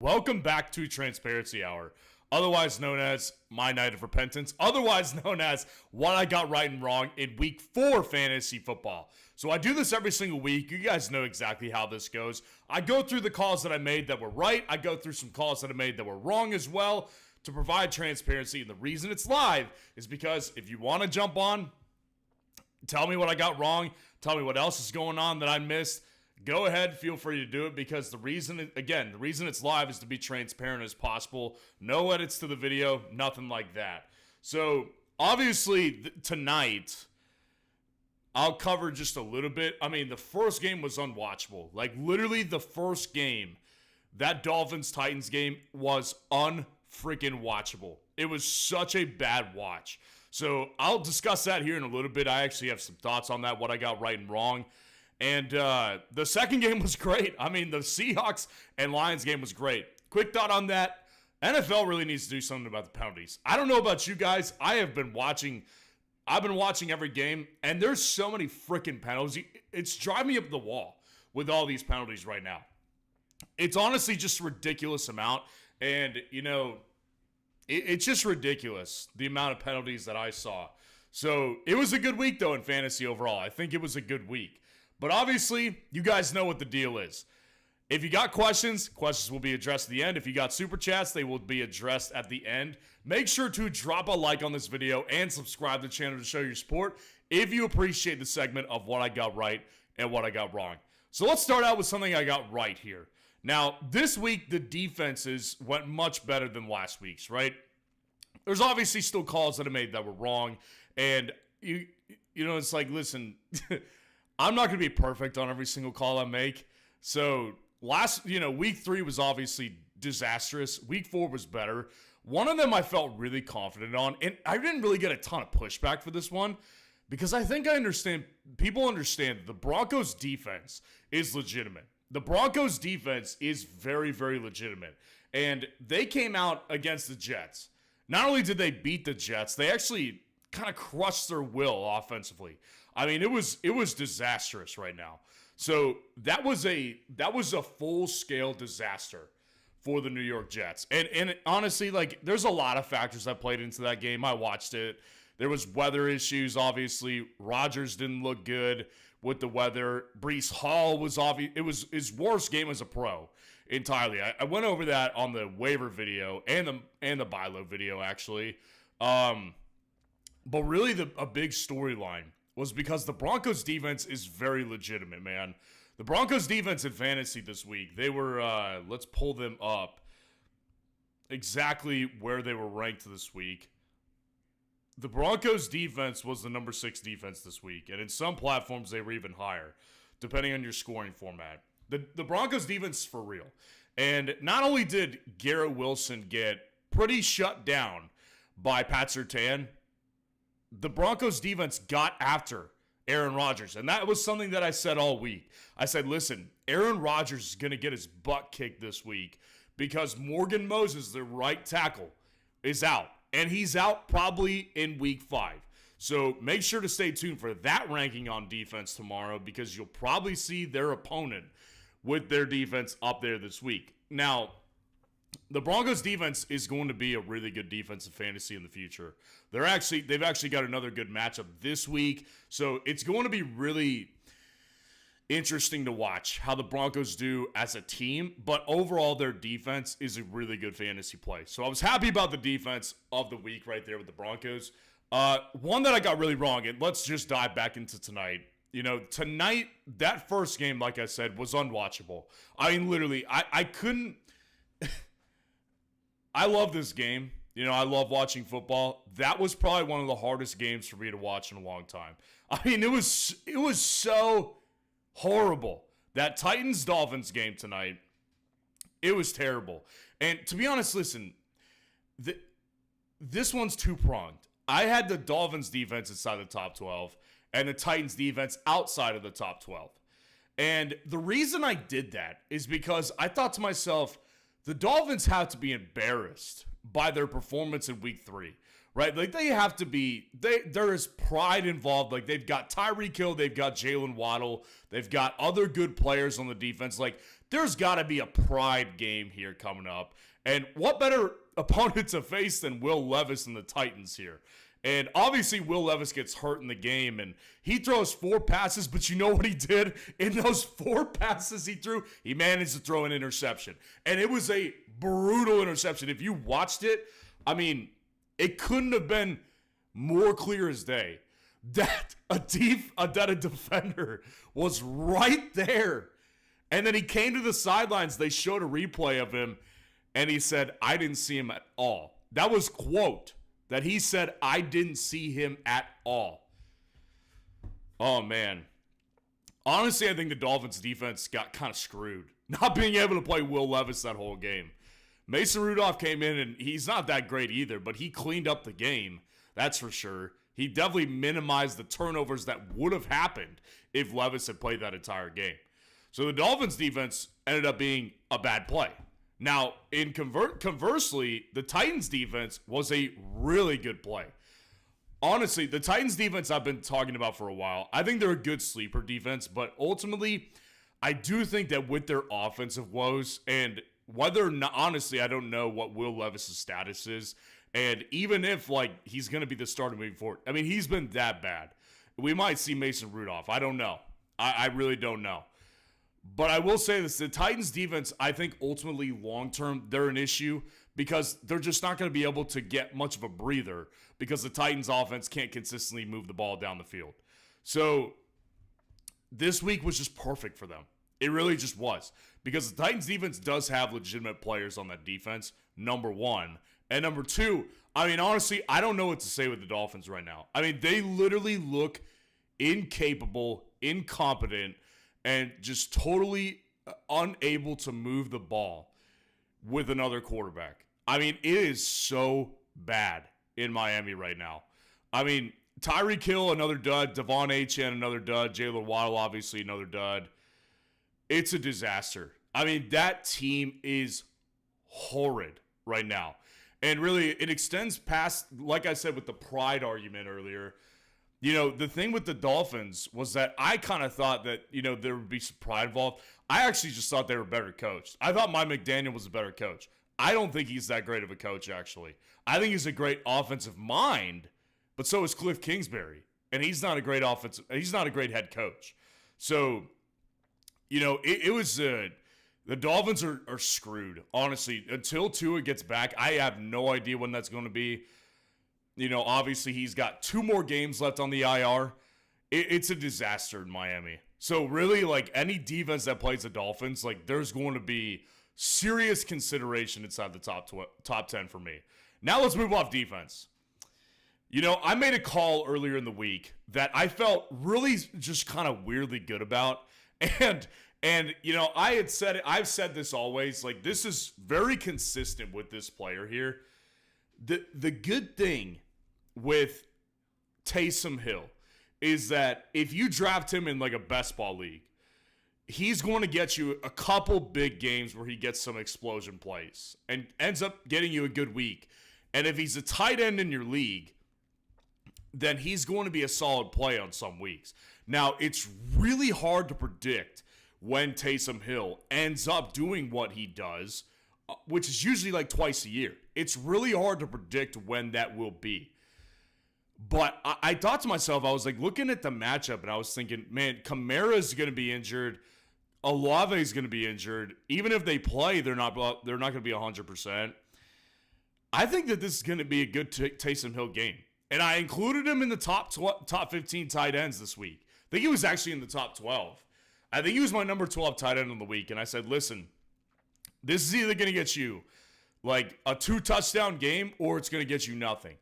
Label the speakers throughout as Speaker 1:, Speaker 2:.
Speaker 1: Welcome back to Transparency Hour, otherwise known as my night of repentance, otherwise known as what I got right and wrong in week 4 fantasy football. So I do this every single week. You guys know exactly how this goes. I go through the calls that I made that were right. I go through some calls that I made that were wrong as well to provide transparency. And the reason it's live is because if you want to jump on, tell me what I got wrong, tell me what else is going on that I missed. Go ahead, feel free to do it because the reason it's live is to be transparent as possible. No edits to the video, nothing like that. So, obviously, tonight, I'll cover just a little bit. I mean, the first game was unwatchable. Like, literally the first game, that Dolphins-Titans game was unfreaking watchable. It was such a bad watch. So, I'll discuss that here in a little bit. I actually have some thoughts on that, what I got right and wrong. And the second game was great. I mean, the Seahawks and Lions game was great. Quick thought on that. NFL really needs to do something about the penalties. I don't know about you guys. I've been watching every game, and there's so many freaking penalties. It's driving me up the wall with all these penalties right now. It's honestly just a ridiculous amount. And, you know, it's just ridiculous, the amount of penalties that I saw. So it was a good week, though, in fantasy overall. I think it was a good week. But obviously, you guys know what the deal is. If you got questions will be addressed at the end. If you got super chats, they will be addressed at the end. Make sure to drop a like on this video and subscribe to the channel to show your support if you appreciate the segment of what I got right and what I got wrong. So let's start out with something I got right here. Now, this week, the defenses went much better than last week's, right? There's obviously still calls that I made that were wrong. And, you know, it's like, listen... I'm not going to be perfect on every single call I make. So week 3 was obviously disastrous. Week 4 was better. One of them I felt really confident on. And I didn't really get a ton of pushback for this one because I think people understand the Broncos defense is legitimate. The Broncos defense is very, very legitimate. And they came out against the Jets. Not only did they beat the Jets, they actually kind of crushed their will offensively. I mean, it was disastrous right now. So that was a full-scale disaster for the New York Jets. And honestly, like, there's a lot of factors that played into that game. I watched it. There was weather issues, obviously. Rodgers didn't look good with the weather. Breece Hall was it was his worst game as a pro entirely. I went over that on the waiver video and the buy low video, actually. But really, a big storyline was because the Broncos defense is very legitimate, man. The Broncos defense in fantasy this week, they were, let's pull them up, exactly where they were ranked this week. The Broncos defense was the number 6 defense this week, and in some platforms they were even higher, depending on your scoring format. The Broncos defense is for real. And not only did Garrett Wilson get pretty shut down by Pat Surtain, the Broncos defense got after Aaron Rodgers. And that was something that I said all week. I said, listen, Aaron Rodgers is going to get his butt kicked this week because Morgan Moses, the right tackle, is out. And he's out probably in week 5. So make sure to stay tuned for that ranking on defense tomorrow because you'll probably see their opponent with their defense up there this week. Now, the Broncos defense is going to be a really good defensive fantasy in the future. They've actually got another good matchup this week. So it's going to be really interesting to watch how the Broncos do as a team. But overall, their defense is a really good fantasy play. So I was happy about the defense of the week right there with the Broncos. One that I got really wrong, and let's just dive back into tonight. You know, tonight, that first game, like I said, was unwatchable. I mean, literally, I couldn't... I love this game. You know, I love watching football. That was probably one of the hardest games for me to watch in a long time. I mean, it was so horrible. That Titans-Dolphins game tonight, it was terrible. And to be honest, listen, this one's two-pronged. I had the Dolphins defense inside the top 12 and the Titans defense outside of the top 12. And the reason I did that is because I thought to myself, the Dolphins have to be embarrassed by their performance in week 3, right? Like, they have to be, there is pride involved. Like, they've got Tyreek Hill, they've got Jalen Waddle, they've got other good players on the defense. Like, there's got to be a pride game here coming up. And what better opponent to face than Will Levis and the Titans here? And obviously, Will Levis gets hurt in the game, and he throws 4 passes, but you know what he did? In those 4 passes he threw, he managed to throw an interception. And it was a brutal interception. If you watched it, I mean, it couldn't have been more clear as day that a defender was right there. And then he came to the sidelines. They showed a replay of him, and he said, I didn't see him at all. That was quote. That he said, I didn't see him at all. Oh, man. Honestly, I think the Dolphins defense got kind of screwed. Not being able to play Will Levis that whole game. Mason Rudolph came in, and he's not that great either, but he cleaned up the game. That's for sure. He definitely minimized the turnovers that would have happened if Levis had played that entire game. So the Dolphins defense ended up being a bad play. Now, conversely, the Titans defense was a really good play. Honestly, the Titans defense I've been talking about for a while. I think they're a good sleeper defense, but ultimately, I do think that with their offensive woes, and whether or not, honestly, I don't know what Will Levis' status is, and even if, like, he's going to be the starter moving forward, I mean, he's been that bad. We might see Mason Rudolph. I don't know. I really don't know. But I will say this, the Titans defense, I think ultimately long-term, they're an issue because they're just not going to be able to get much of a breather because the Titans offense can't consistently move the ball down the field. So this week was just perfect for them. It really just was because the Titans defense does have legitimate players on that defense, number one. And number two, I mean, honestly, I don't know what to say with the Dolphins right now. I mean, they literally look incapable, incompetent, and just totally unable to move the ball with another quarterback. I mean, it is so bad in Miami right now. I mean, Tyreek Hill, another dud. Devon Achane, another dud. Jaylen Waddle, obviously, another dud. It's a disaster. I mean, that team is horrid right now. And really, it extends past, like I said with the pride argument earlier, you know, the thing with the Dolphins was that I kind of thought that, you know, there would be some pride involved. I actually just thought they were better coached. I thought Mike McDaniel was a better coach. I don't think he's that great of a coach, actually. I think he's a great offensive mind, but so is Cliff Kingsbury. And he's not a great head coach. So, you know, it was the Dolphins are screwed, honestly. Until Tua gets back, I have no idea when that's going to be. You know, obviously he's got 2 more games left on the IR. It's a disaster in Miami. So really, like, any defense that plays the Dolphins, like, there's going to be serious consideration inside the top 10 for me. Now let's move off defense. You know, I made a call earlier in the week that I felt really just kind of weirdly good about. And you know, I've said this always, like, this is very consistent with this player here. The good thing with Taysom Hill is that if you draft him in like a best ball league, he's going to get you a couple big games where he gets some explosion plays and ends up getting you a good week. And if he's a tight end in your league, then he's going to be a solid play on some weeks. Now, it's really hard to predict when Taysom Hill ends up doing what he does, which is usually like twice a year. It's really hard to predict when that will be. But I thought to myself, I was like looking at the matchup and I was thinking, man, Kamara's going to be injured. Olave's going to be injured. Even if they play, they're not going to be 100%. I think that this is going to be a good Taysom Hill game. And I included him in the top 15 tight ends this week. I think he was actually in the top 12. I think he was my number 12 tight end of the week. And I said, listen, this is either going to get you like a 2-touchdown game or it's going to get you nothing.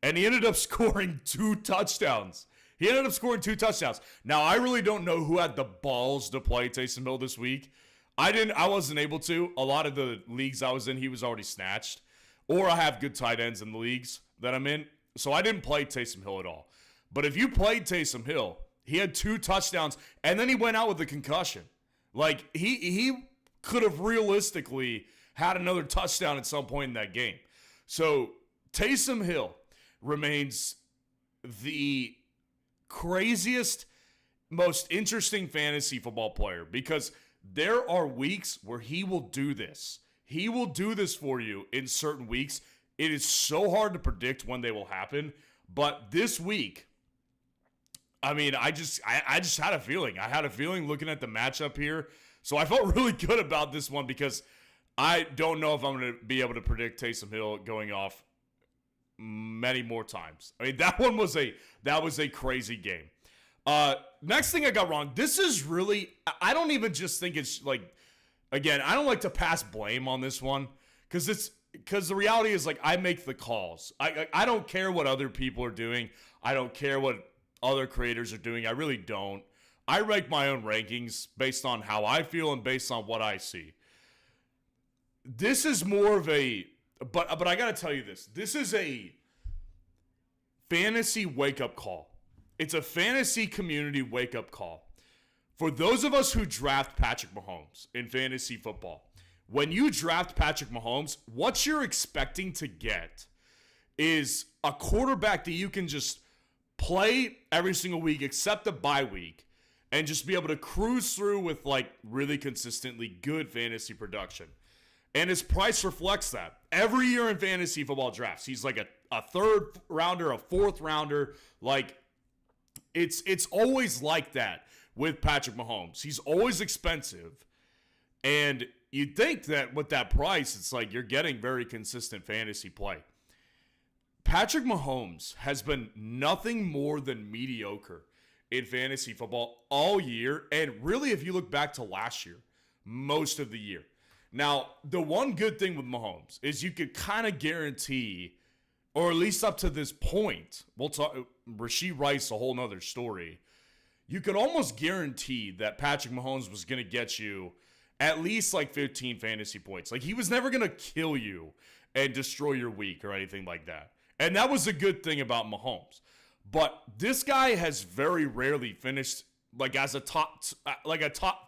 Speaker 1: And he ended up scoring 2 touchdowns. Now, I really don't know who had the balls to play Taysom Hill this week. I wasn't able to. A lot of the leagues I was in, he was already snatched. Or I have good tight ends in the leagues that I'm in. So I didn't play Taysom Hill at all. But if you played Taysom Hill, he had 2 touchdowns, and then he went out with a concussion. Like, he could have realistically had another touchdown at some point in that game. So Taysom Hill remains the craziest, most interesting fantasy football player because There are weeks where he will do this. He will do this for you in certain weeks. It is so hard to predict when they will happen. But this week, I mean, I just had a feeling. I had a feeling looking at the matchup here. So I felt really good about this one because I don't know if I'm going to be able to predict Taysom Hill going off many more times. I mean, that was a crazy game. Next thing I got wrong. This is really, I don't even just think it's like, again, I don't like to pass blame on this one because the reality is like I make the calls. I don't care what other people are doing. I don't care what other creators are doing. I really don't. I rank my own rankings based on how I feel and based on what I see. This is more of a, but I got to tell you this. This is a fantasy wake-up call. It's a fantasy community wake-up call. For those of us who draft Patrick Mahomes in fantasy football, when you draft Patrick Mahomes, what you're expecting to get is a quarterback that you can just play every single week except the bye week and just be able to cruise through with like really consistently good fantasy production. And his price reflects that. Every year in fantasy football drafts, he's like a third rounder, a fourth rounder. Like, it's always like that with Patrick Mahomes. He's always expensive. And you'd think that with that price, it's like you're getting very consistent fantasy play. Patrick Mahomes has been nothing more than mediocre in fantasy football all year. And really, if you look back to last year, most of the year. Now, the one good thing with Mahomes is you could kind of guarantee, or at least up to this point, we'll talk, Rashee Rice, a whole nother story. You could almost guarantee that Patrick Mahomes was going to get you at least like 15 fantasy points. Like, he was never going to kill you and destroy your week or anything like that. And that was a good thing about Mahomes. But this guy has very rarely finished like as a top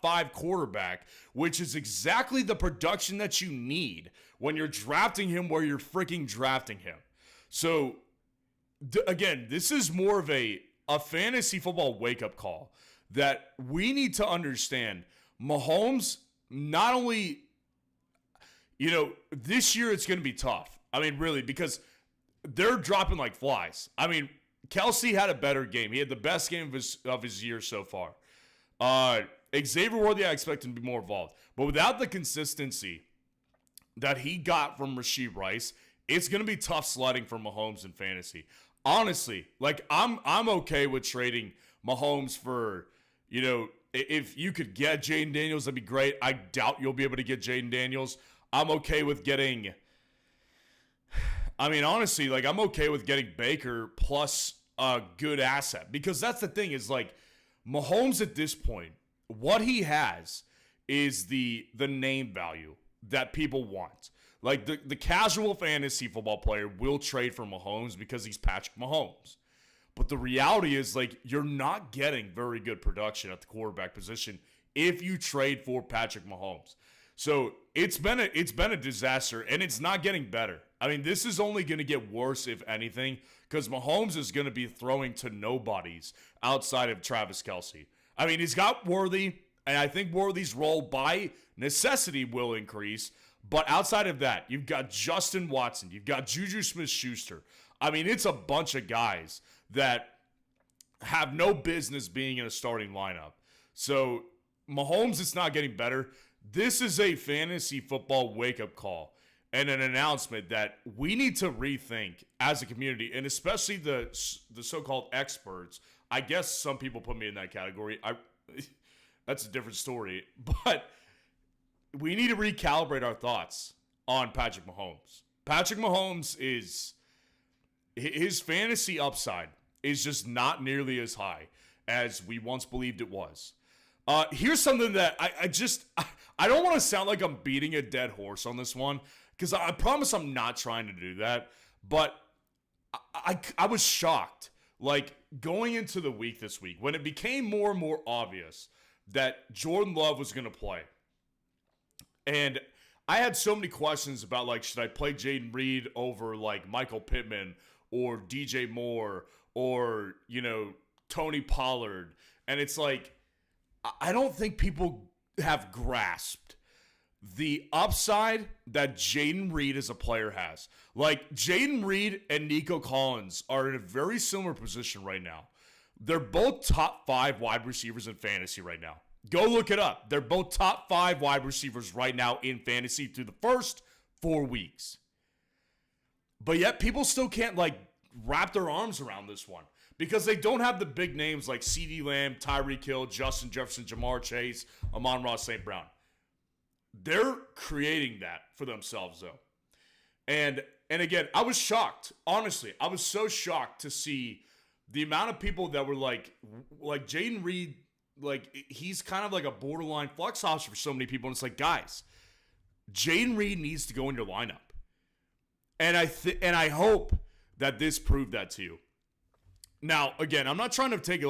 Speaker 1: 5 quarterback, which is exactly the production that you need when you're drafting him where you're freaking drafting him. So, again, this is more of a fantasy football wake-up call that we need to understand. Mahomes, not only, this year it's going to be tough. I mean, really, because they're dropping like flies. I mean, Kelsey had a better game. He had the best game of his year so far. Xavier Worthy, I expect him to be more involved. But without the consistency that he got from Rashee Rice, it's going to be tough sledding for Mahomes in fantasy. Honestly, like I'm okay with trading Mahomes for, if you could get Jayden Daniels, that'd be great. I doubt you'll be able to get Jayden Daniels. I'm okay with getting... honestly, like I'm okay with getting Baker plus a good asset because that's the thing is like Mahomes at this point, what he has is the name value that people want. Like the casual fantasy football player will trade for Mahomes because he's Patrick Mahomes. But the reality is like you're not getting very good production at the quarterback position if you trade for Patrick Mahomes. So it's been a disaster, and it's not getting better. I mean, this is only going to get worse, if anything, because Mahomes is going to be throwing to nobodies outside of Travis Kelce. I mean, he's got Worthy, and I think Worthy's role by necessity will increase. But outside of that, you've got Justin Watson. You've got Juju Smith-Schuster. I mean, it's a bunch of guys that have no business being in a starting lineup. So Mahomes, it's not getting better. This is a fantasy football wake-up call and an announcement that we need to rethink as a community, and especially the so-called experts. I guess some people put me in that category. That's a different story. But we need to recalibrate our thoughts on Patrick Mahomes. Patrick Mahomes his fantasy upside is just not nearly as high as we once believed it was. Here's something that I don't want to sound like I'm beating a dead horse on this one, because I promise I'm not trying to do that. But I was shocked, like going into the week this week, when it became more and more obvious that Jordan Love was going to play. And I had so many questions about, like, should I play Jayden Reed over, like, Michael Pittman or DJ Moore or, Tony Pollard? And it's like, I don't think people have grasped the upside that Jayden Reed as a player has. Like, Jayden Reed and Nico Collins are in a very similar position right now. They're both top 5 wide receivers in fantasy right now. Go look it up. They're both top 5 wide receivers right now in fantasy through the first 4 weeks. But yet people still can't, like, wrap their arms around this one because they don't have the big names like CeeDee Lamb, Tyreek Hill, Justin Jefferson, Jamar Chase, Amon-Ra St. Brown. They're creating that for themselves, though. And again, I was shocked. Honestly, I was so shocked to see the amount of people that were like Jayden Reed, like, he's kind of like a borderline flex option for so many people. And it's like, guys, Jayden Reed needs to go in your lineup. And I hope that this proved that to you. Now, again, I'm not trying to take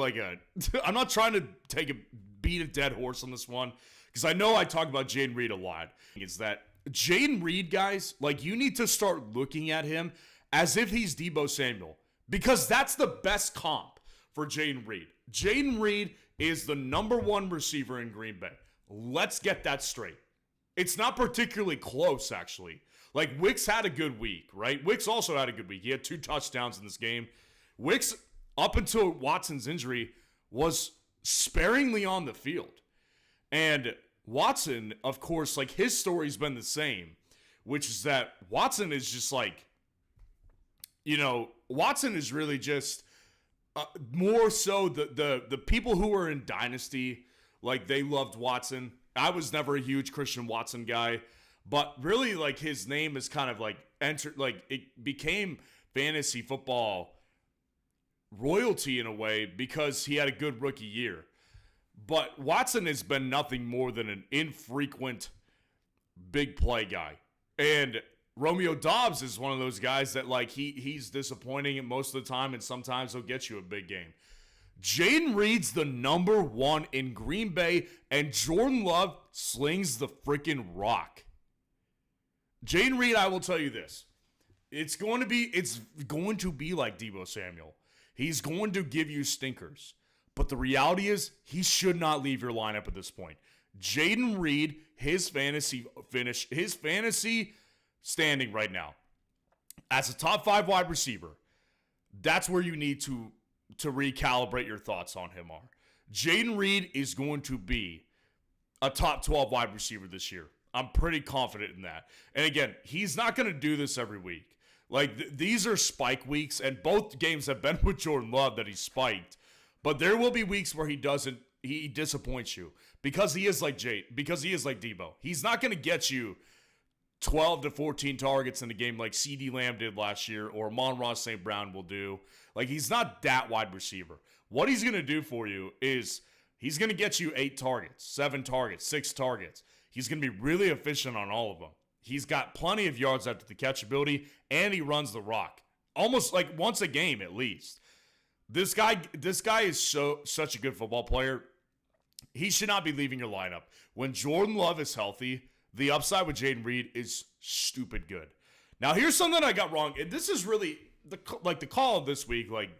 Speaker 1: a beat a dead horse on this one, because I know I talk about Jayden Reed a lot. It's that Jayden Reed, guys, like, you need to start looking at him as if he's Deebo Samuel, because that's the best comp for Jayden Reed. Jayden Reed is the number 1 receiver in Green Bay. Let's get that straight. It's not particularly close, actually. Like, Wicks had a good week, right? Wicks also had a good week. He had 2 touchdowns in this game. Wicks, up until Watson's injury, was sparingly on the field. And Watson, of course, like, his story's been the same, which is that Watson is just like, Watson is really just more so the people who were in Dynasty, like, they loved Watson. I was never a huge Christian Watson guy, but really, like, his name is kind of like entered, like, it became fantasy football royalty in a way because he had a good rookie year. But Watson has been nothing more than an infrequent big play guy. And Romeo Doubs is one of those guys that, like, he's disappointing most of the time, and sometimes he'll get you a big game. Jayden Reed's the number 1 in Green Bay, and Jordan Love slings the freaking rock. Jayden Reed, I will tell you this. It's going to be like Deebo Samuel. He's going to give you stinkers. But the reality is, he should not leave your lineup at this point. Jayden Reed, his fantasy standing right now, as a top 5 wide receiver, that's where you need to recalibrate your thoughts on him are. Jayden Reed is going to be a top 12 wide receiver this year. I'm pretty confident in that. And again, he's not going to do this every week. Like, these are spike weeks, and both games have been with Jordan Love that he spiked. But there will be weeks where he disappoints you because he is like Deebo. He's not going to get you 12 to 14 targets in a game like CeeDee Lamb did last year or Amon-Ra St. Brown will do. Like, he's not that wide receiver. What he's going to do for you is he's going to get you 8 targets, 7 targets, 6 targets. He's going to be really efficient on all of them. He's got plenty of yards after the catch ability, and he runs the rock almost like once a game at least. This guy is such a good football player. He should not be leaving your lineup. When Jordan Love is healthy, the upside with Jayden Reed is stupid good. Now, here's something I got wrong. And this is really the call of this week. Like,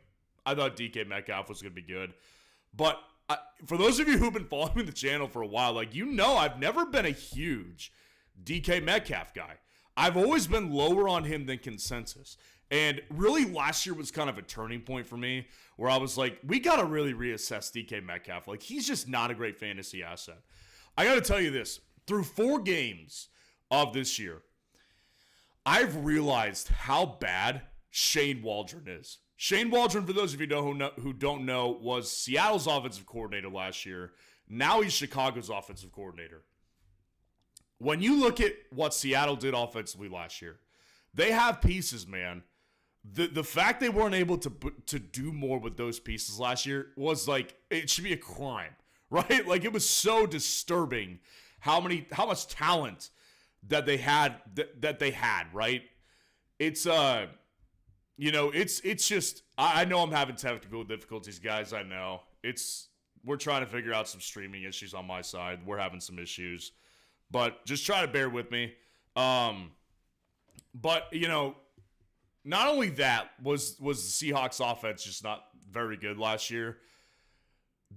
Speaker 1: I thought DK Metcalf was going to be good. But for those of you who've been following the channel for a while, like, I've never been a huge DK Metcalf guy. I've always been lower on him than consensus. And really, last year was kind of a turning point for me where I was like, we got to really reassess DK Metcalf. Like, he's just not a great fantasy asset. I got to tell you this. Through 4 games of this year, I've realized how bad Shane Waldron is. Shane Waldron, for those of you who don't know, was Seattle's offensive coordinator last year. Now he's Chicago's offensive coordinator. When you look at what Seattle did offensively last year, they have pieces, man. The fact they weren't able to do more with those pieces last year was like, it should be a crime, right? Like, it was so disturbing how much talent that they had right? It's it's just, I know I'm having technical difficulties, guys. I know we're trying to figure out some streaming issues on my side. We're having some issues, but just try to bear with me. But not only that was the Seahawks offense just not very good last year.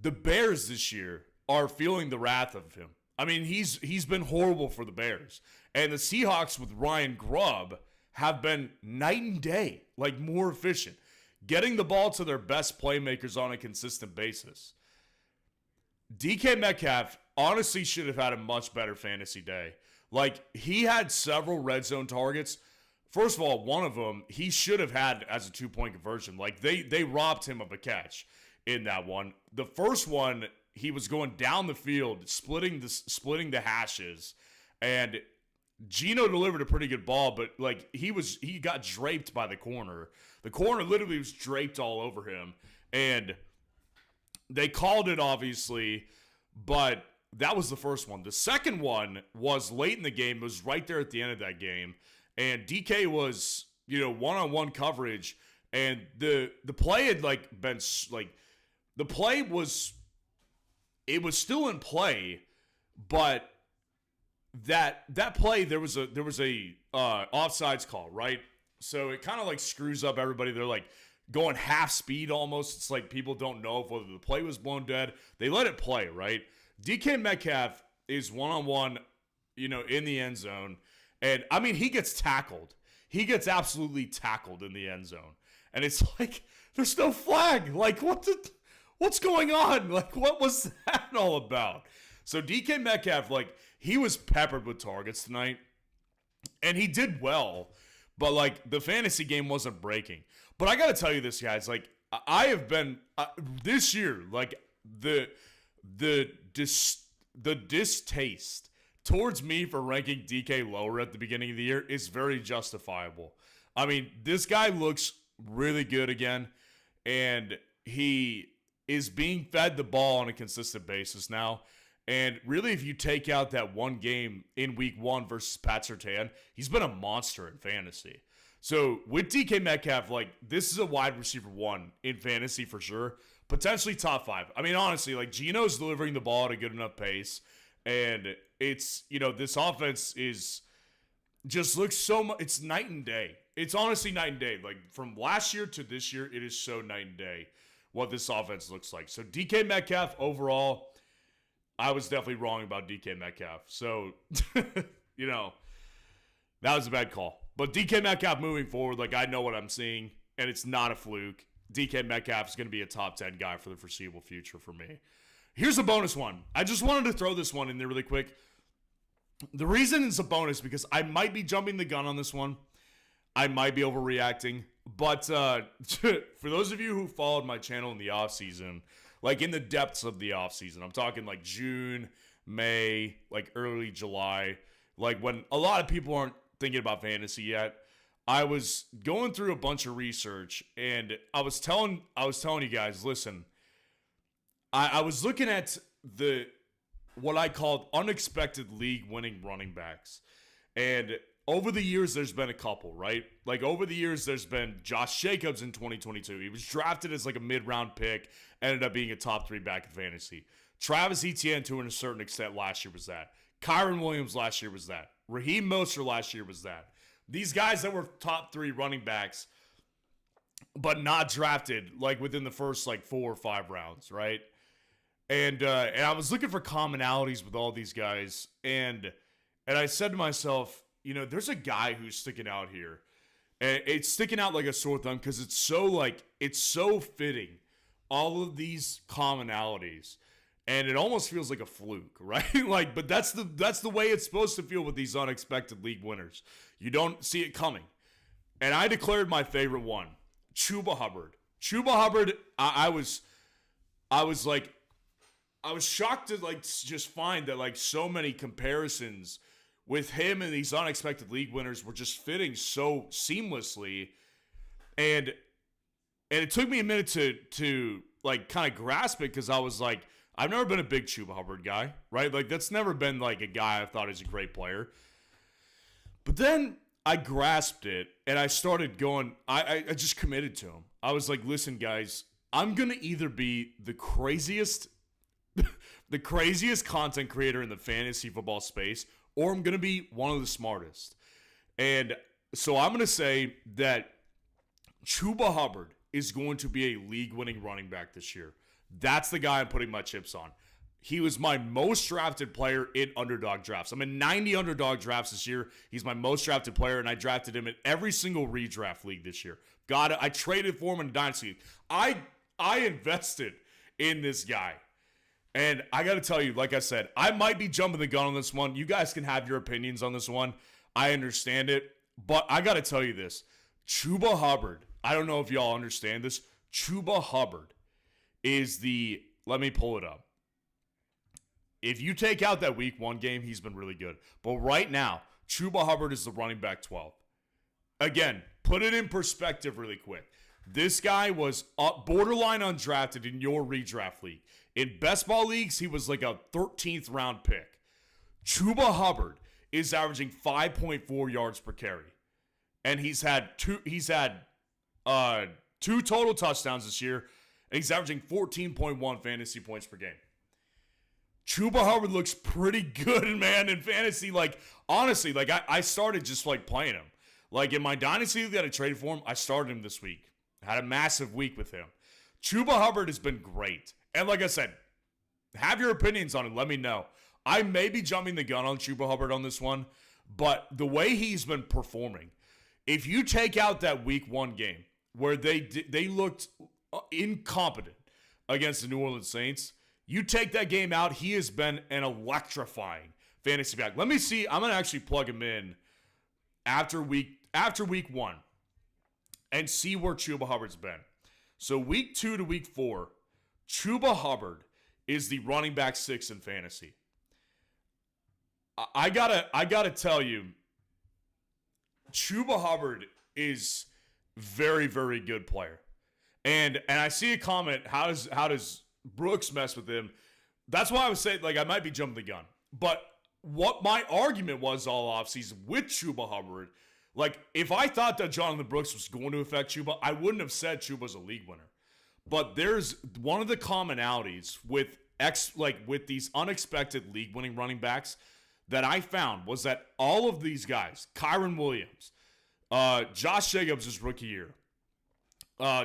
Speaker 1: The Bears this year are feeling the wrath of him. I mean, he's been horrible for the Bears. And the Seahawks with Ryan Grubb have been night and day, like more efficient, getting the ball to their best playmakers on a consistent basis. DK Metcalf honestly should have had a much better fantasy day. Like, he had several red zone targets. First of all, one of them he should have had as a 2-point conversion. Like, they robbed him of a catch in that one. The first one, he was going down the field, splitting the hashes, and Geno delivered a pretty good ball, but like he got draped by the corner. The corner literally was draped all over him, and they called it obviously, but that was the first one. The second one was late in the game. It was right there at the end of that game, and DK was one-on-one coverage, and the play had been the play was still in play, but that play there was a offsides call, right? So it kind of screws up everybody. They're going half speed almost. It's like people don't know if whether the play was blown dead. They let it play, right? DK Metcalf is one-on-one, in the end zone. And, I mean, he gets tackled. He gets absolutely tackled in the end zone. And it's like, there's no flag. What's going on? What was that all about? So DK Metcalf, he was peppered with targets tonight. And he did well. But, the fantasy game wasn't breaking. But I got to tell you this, guys. I have been, this year, the distaste towards me for ranking DK lower at the beginning of the year is very justifiable. I mean, this guy looks really good again. And he is being fed the ball on a consistent basis now. And really, if you take out that one game in week 1 versus Pat Surtain, he's been a monster in fantasy. So with DK Metcalf, this is a wide receiver 1 in fantasy for sure. Potentially top 5. I mean, honestly, Geno's delivering the ball at a good enough pace. And it's, this offense just looks so much, it's night and day. It's honestly night and day. From last year to this year, it is so night and day what this offense looks like. So DK Metcalf overall, I was definitely wrong about DK Metcalf. So, that was a bad call. But DK Metcalf moving forward, I know what I'm seeing, and it's not a fluke. DK Metcalf is going to be a top 10 guy for the foreseeable future for me. Here's a bonus one. I just wanted to throw this one in there really quick. The reason it's a bonus because I might be jumping the gun on this one. I might be overreacting. But for those of you who followed my channel in the offseason, in the depths of the offseason, I'm talking June, May, early July, when a lot of people aren't thinking about fantasy yet, I was going through a bunch of research, and I was telling you guys, listen, I was looking at what I called unexpected league-winning running backs, and over the years, there's been a couple, right? Over the years, there's been Josh Jacobs in 2022. He was drafted as a mid-round pick, ended up being a top 3 back in fantasy. Travis Etienne, to a certain extent, last year was that. Kyron Williams last year was that. Raheem Mostert last year was that. These guys that were top 3 running backs, but not drafted, within the first, 4 or 5 rounds, right? And I was looking for commonalities with all these guys, and I said to myself, there's a guy who's sticking out here. And it's sticking out like a sore thumb because it's so fitting, all of these commonalities. And it almost feels like a fluke, right? But that's the way it's supposed to feel with these unexpected league winners. You don't see it coming. And I declared my favorite one, Chuba Hubbard. Chuba Hubbard, I was shocked to just find that so many comparisons with him and these unexpected league winners were just fitting so seamlessly. And it took me a minute to kind of grasp it because I was I've never been a big Chuba Hubbard guy, right? That's never been a guy I thought is a great player. But then I grasped it and I started going, I just committed to him. I was listen, guys, I'm going to either be the craziest content creator in the fantasy football space, or I'm going to be one of the smartest. And so I'm going to say that Chuba Hubbard is going to be a league-winning running back this year. That's the guy I'm putting my chips on. He was my most drafted player in underdog drafts. I'm in 90 underdog drafts this year. He's my most drafted player, and I drafted him in every single redraft league this year. Got it. I traded for him in a dynasty league. I invested in this guy. And I got to tell you, like I said, I might be jumping the gun on this one. You guys can have your opinions on this one. I understand it. But I got to tell you this. Chuba Hubbard, I don't know if y'all understand this. Chuba Hubbard is the, let me pull it up. If you take out that week 1 game, he's been really good. But right now, Chuba Hubbard is the running back 12. Again, put it in perspective really quick. This guy was borderline undrafted in your redraft league. In best ball leagues, he was like a 13th round pick. Chuba Hubbard is averaging 5.4 yards per carry. And he's had two total touchdowns this year. And he's averaging 14.1 fantasy points per game. Chuba Hubbard looks pretty good, man, in fantasy. Like, honestly, like, I started just, like, playing him. Like, in my dynasty league that I traded for him, I started him this week. Had a massive week with him. Chuba Hubbard has been great. And like I said, have your opinions on it. Let me know. I may be jumping the gun on Chuba Hubbard on this one, but the way he's been performing, if you take out that week 1 game where they looked incompetent against the New Orleans Saints, you take that game out, he has been an electrifying fantasy back. Let me see. I'm going to actually plug him in after week 1 and see where Chuba Hubbard's been. So week 2 to week 4, Chuba Hubbard is the running back 6 in fantasy. I gotta tell you, Chuba Hubbard is very, very good player. And I see a comment, how does Brooks mess with him? That's why I was saying, like, I might be jumping the gun. But what my argument was all offseason with Chuba Hubbard, like, if I thought that Jonathan Brooks was going to affect Chuba, I wouldn't have said Chuba's a league winner. But there's one of the commonalities with these unexpected league-winning running backs that I found was that all of these guys, Kyron Williams, Josh Jacobs' his rookie year,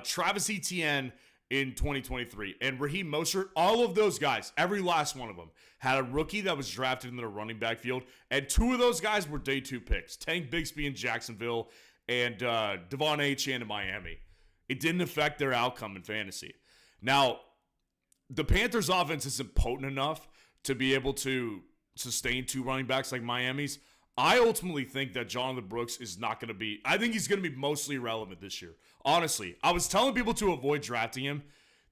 Speaker 1: Travis Etienne in 2023, and Raheem Mostert, all of those guys, every last one of them, had a rookie that was drafted in the running back field, and 2 of those guys were day 2 picks, Tank Bigsby in Jacksonville and Devon Achane in Miami. It didn't affect their outcome in fantasy. Now, the Panthers' offense isn't potent enough to be able to sustain 2 running backs like Miami's. I ultimately think that Jonathan Brooks is not going to be, I think he's going to be mostly irrelevant this year. Honestly, I was telling people to avoid drafting him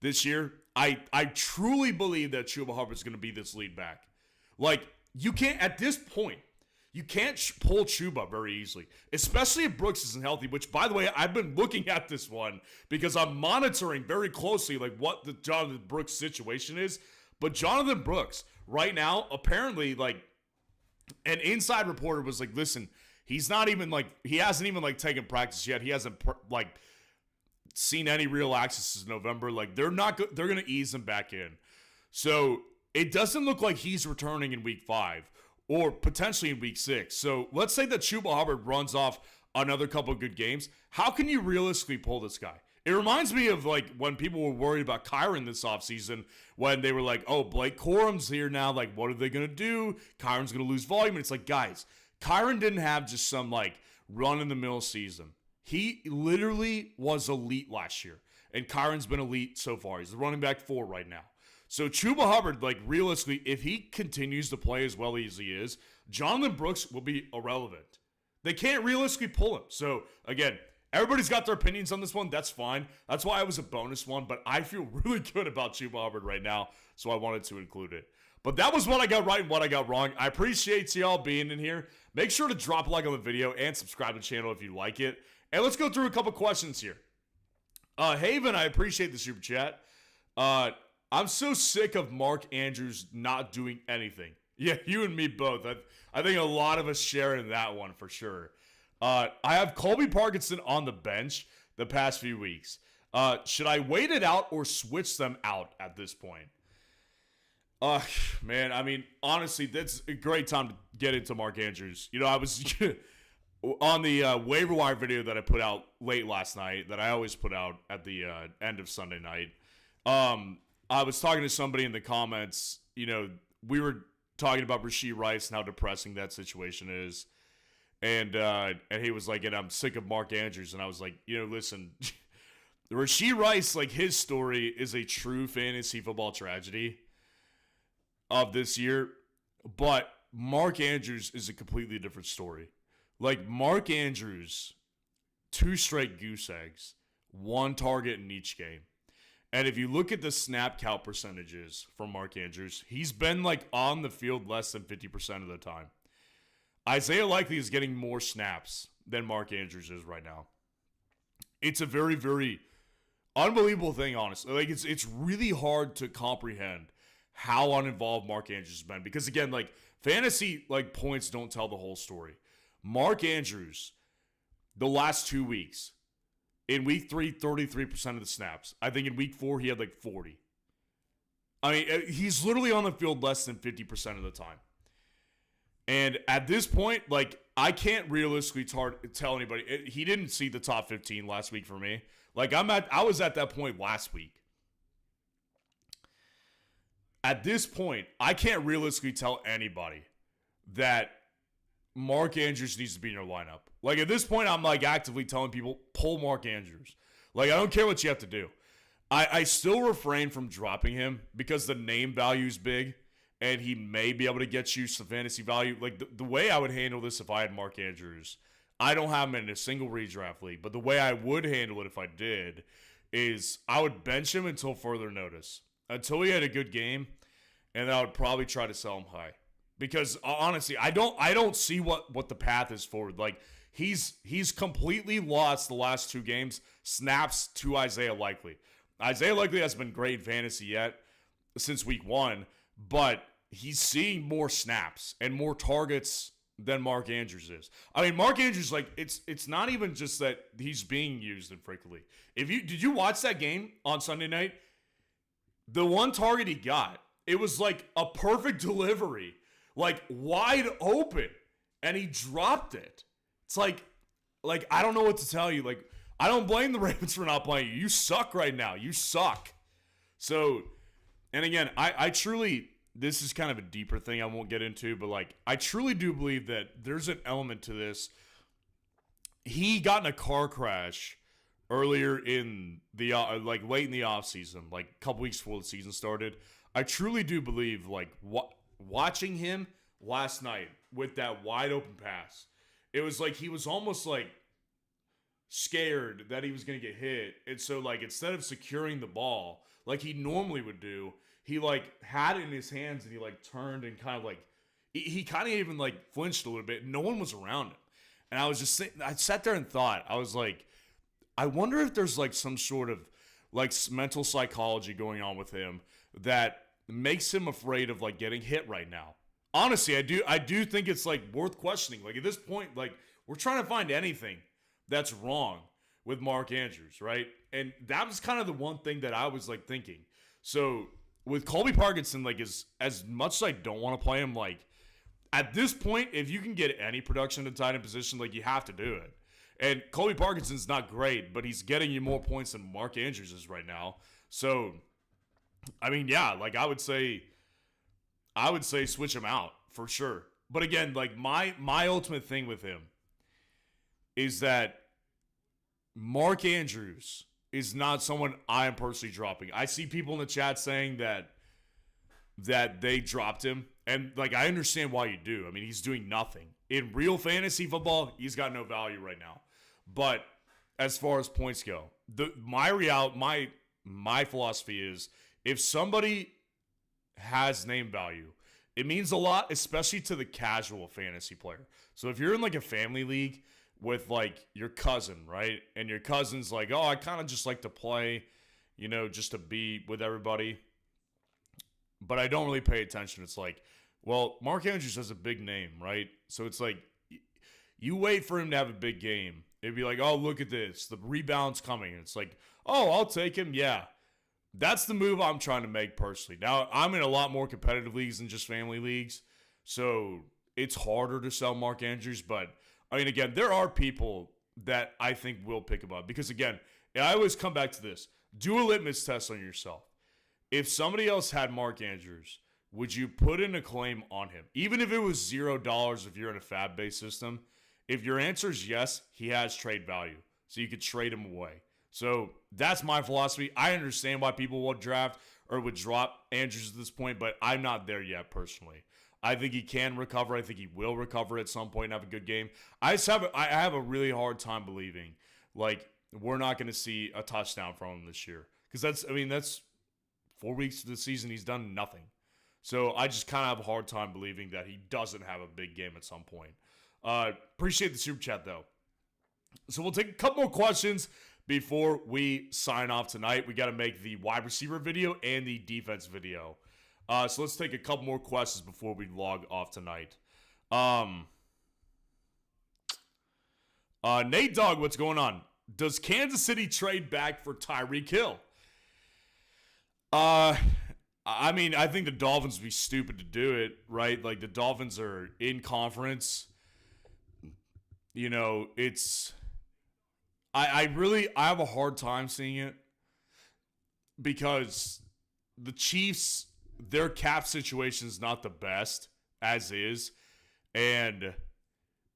Speaker 1: this year. I truly believe that Chuba Hubbard is going to be this lead back. Like, you can't, at this point, you can't pull Chuba very easily, especially if Brooks isn't healthy, which, by the way, I've been looking at this one because I'm monitoring very closely, like, what the Jonathan Brooks situation is. But Jonathan Brooks, right now, apparently, like, an inside reporter was like, listen, he's not even, like, he hasn't even, like, taken practice yet. He hasn't, like, seen any real access since November. Like, they're going to ease him back in. So it doesn't look like he's returning in week 5. Or potentially in week 6. So let's say that Chuba Hubbard runs off another couple of good games. How can you realistically pull this guy? It reminds me of, like, when people were worried about Kyron this offseason, when they were like, oh, Blake Corum's here now. Like, what are they going to do? Kyron's going to lose volume. And it's like, guys, Kyron didn't have just some, like, run-in-the-mill season. He literally was elite last year. And Kyron's been elite so far. He's the running back 4 right now. So Chuba Hubbard, like, realistically, if he continues to play as well as he is, Jonathan Brooks will be irrelevant. They can't realistically pull him. So, again, everybody's got their opinions on this one. That's fine. That's why it was a bonus one. But I feel really good about Chuba Hubbard right now, so I wanted to include it. But that was what I got right and what I got wrong. I appreciate y'all being in here. Make sure to drop a like on the video and subscribe to the channel if you like it. And let's go through a couple questions here. Haven, I appreciate the super chat. I'm so sick of Mark Andrews not doing anything. Yeah, you and me both. I think a lot of us share in that one for sure. I have Colby Parkinson on the bench the past few weeks. Should I wait it out or switch them out at this point? Man, I mean, honestly, that's a great time to get into Mark Andrews. You know, I was on the waiver wire video that I put out late last night, that I always put out at the end of Sunday night. I was talking to somebody in the comments, we were talking about Rashee Rice and how depressing that situation is. And he was like, and I'm sick of Mark Andrews. And I was like, listen, Rashee Rice, like his story is a true fantasy football tragedy of this year. But Mark Andrews is a completely different story. Like Mark Andrews, 2 straight goose eggs, 1 target in each game. And if you look at the snap count percentages from Mark Andrews, he's been like on the field less than 50% of the time. Isaiah Likely is getting more snaps than Mark Andrews is right now. It's a very, very unbelievable thing, honestly. Like it's really hard to comprehend how uninvolved Mark Andrews has been. Because again, like fantasy like points don't tell the whole story. Mark Andrews, the last 2 weeks, in week 3, 33% of the snaps. I think in week 4, he had like 40. I mean, he's literally on the field less than 50% of the time. And at this point, like, I can't realistically tell anybody. He didn't see the top 15 last week for me. Like, I was at that point last week. At this point, I can't realistically tell anybody that Mark Andrews needs to be in your lineup. Like, at this point, I'm, like, actively telling people, pull Mark Andrews. Like, I don't care what you have to do. I still refrain from dropping him because the name value is big, and he may be able to get you some fantasy value. Like, the way I would handle this if I had Mark Andrews, I don't have him in a single redraft league, but the way I would handle it if I did is I would bench him until further notice. Until he had a good game, and then I would probably try to sell him high. Because honestly, I don't see what the path is forward. Like he's completely lost the last 2 games, snaps to Isaiah Likely. Isaiah Likely hasn't been great in fantasy yet since week 1, but he's seeing more snaps and more targets than Mark Andrews is. I mean, Mark Andrews, like it's not even just that he's being used infrequently. Did you watch that game on Sunday night? The 1 target he got, it was like a perfect delivery. Like, wide open, and he dropped it. It's like I don't know what to tell you. Like, I don't blame the Ravens for not playing you. You suck right now. You suck. So, and again, I truly, this is kind of a deeper thing I won't get into, but, like, I truly do believe that there's an element to this. He got in a car crash earlier in the, like, late in the offseason, like, a couple weeks before the season started. I truly do believe, like, watching him last night with that wide open pass, it was like he was almost like scared that he was going to get hit. And so like instead of securing the ball like he normally would do, he like had it in his hands and he like turned and kind of like he kind of even like flinched a little bit. No one was around him. And I was just I sat there and thought, I was like, I wonder if there's like some sort of like mental psychology going on with him that makes him afraid of like getting hit right now. Honestly, I do think it's like worth questioning. Like at this point, like we're trying to find anything that's wrong with Mark Andrews, right? And that was kind of the one thing that I was like thinking. So with Colby Parkinson, like as much as I don't want to play him, like at this point, if you can get any production in tight end position, like you have to do it. And Colby Parkinson's not great, but he's getting you more points than Mark Andrews is right now. So I mean, yeah, like I would say switch him out for sure. But again, like my ultimate thing with him is that Mark Andrews is not someone I am personally dropping. I see people in the chat saying that they dropped him, and like I understand why you do. I mean, he's doing nothing. In real fantasy football, he's got no value right now. But as far as points go, my philosophy is if somebody has name value, it means a lot, especially to the casual fantasy player. So if you're in like a family league with like your cousin, right? And your cousin's like, oh, I kind of just like to play, just to be with everybody, but I don't really pay attention. It's like, well, Mark Andrews has a big name, right? So it's like, you wait for him to have a big game. It'd be like, oh, look at this. The rebound's coming. And it's like, oh, I'll take him. Yeah. That's the move I'm trying to make personally. Now, I'm in a lot more competitive leagues than just family leagues, so it's harder to sell Mark Andrews. But, I mean, again, there are people that I think will pick him up. Because, again, I always come back to this. Do a litmus test on yourself. if somebody else had Mark Andrews, would you put in a claim on him? Even if it was $0 if you're in a fab-based system, if your answer is yes, he has trade value. So you could trade him away. So that's my philosophy. I understand why people would draft or would drop Andrews at this point, but I'm not there yet personally. I think he can recover. I think he will recover at some point and have a good game. I have a really hard time believing like we're not going to see a touchdown from him this year, because that's 4 weeks of the season he's done nothing. So I just kind of have a hard time believing that he doesn't have a big game at some point. Appreciate the super chat though. So we'll take a couple more questions before we sign off tonight. We got to make the wide receiver video and the defense video. So let's take a couple more questions before we log off tonight. Nate Dogg, what's going on? Does Kansas City trade back for Tyreek Hill? I mean, I think the Dolphins would be stupid to do it, right? Like, the Dolphins are in conference. You know, it's... I have a hard time seeing it because the Chiefs, their cap situation is not the best as is, and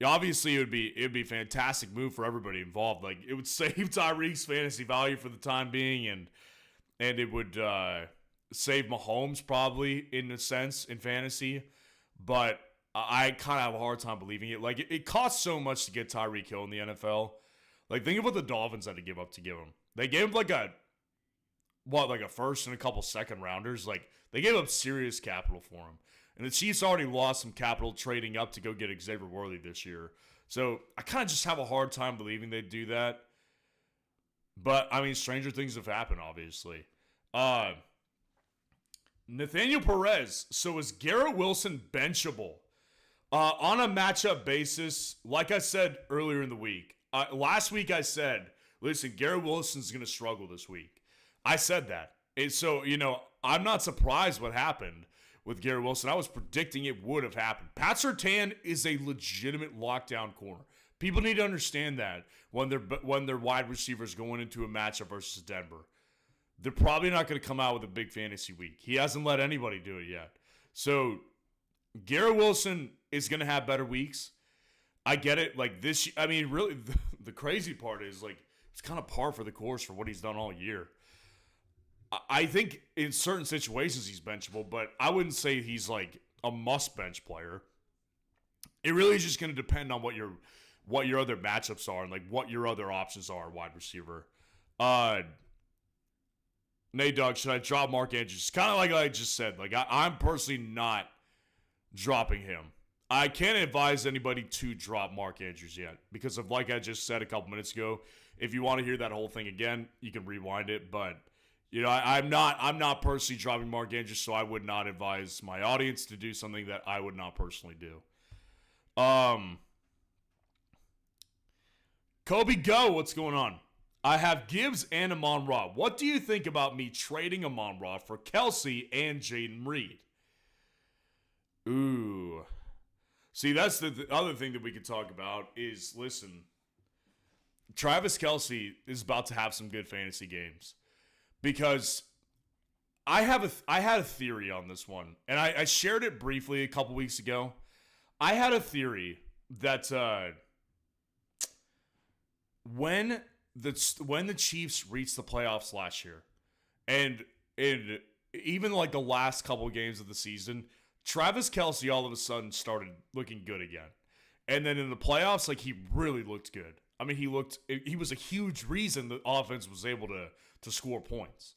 Speaker 1: obviously it'd be a fantastic move for everybody involved. Like, it would save Tyreek's fantasy value for the time being, and it would save Mahomes probably in a sense in fantasy, but I kind of have a hard time believing it. Like, it costs so much to get Tyreek Hill in the NFL. Like, think of what the Dolphins had to give up to give him. They gave him like a first and a couple second rounders. Like, they gave up serious capital for him. And the Chiefs already lost some capital trading up to go get Xavier Worthy this year. So I kind of just have a hard time believing they'd do that. But, I mean, stranger things have happened, obviously. Nathaniel Perez. So is Garrett Wilson benchable? On a matchup basis, like I said earlier in the week, last week I said, listen, Garrett Wilson's going to struggle this week. I said that. And so, you know, I'm not surprised what happened with Garrett Wilson. I was predicting it would have happened. Pat Surtain is a legitimate lockdown corner. People need to understand that when their wide receivers going into a matchup versus Denver. They're probably not going to come out with a big fantasy week. He hasn't let anybody do it yet. So Garrett Wilson is going to have better weeks. I get it. Like this, I mean, really, the crazy part is like it's kind of par for the course for what he's done all year. I think in certain situations he's benchable, but I wouldn't say he's like a must bench player. It really is just going to depend on what your other matchups are and like what your other options are, wide receiver. Nate Dogg, should I drop Mark Andrews? Kind of like I just said. Like I'm personally not dropping him. I can't advise anybody to drop Mark Andrews yet because of, like I just said a couple minutes ago, if you want to hear that whole thing again, you can rewind it. But, you know, I'm not personally dropping Mark Andrews, so I would not advise my audience to do something that I would not personally do. Kobe Go, what's going on? I have Gibbs and Amon-Ra. What do you think about me trading Amon-Ra for Kelsey and Jayden Reed? Ooh. See, that's the other thing that we could talk about is, listen, Travis Kelce is about to have some good fantasy games because I had a theory on this one, and I shared it briefly a couple weeks ago. I had a theory that when the Chiefs reached the playoffs last year, and even like the last couple games of the season, Travis Kelce all of a sudden started looking good again. And then in the playoffs, like, he really looked good. I mean, he was a huge reason the offense was able to score points.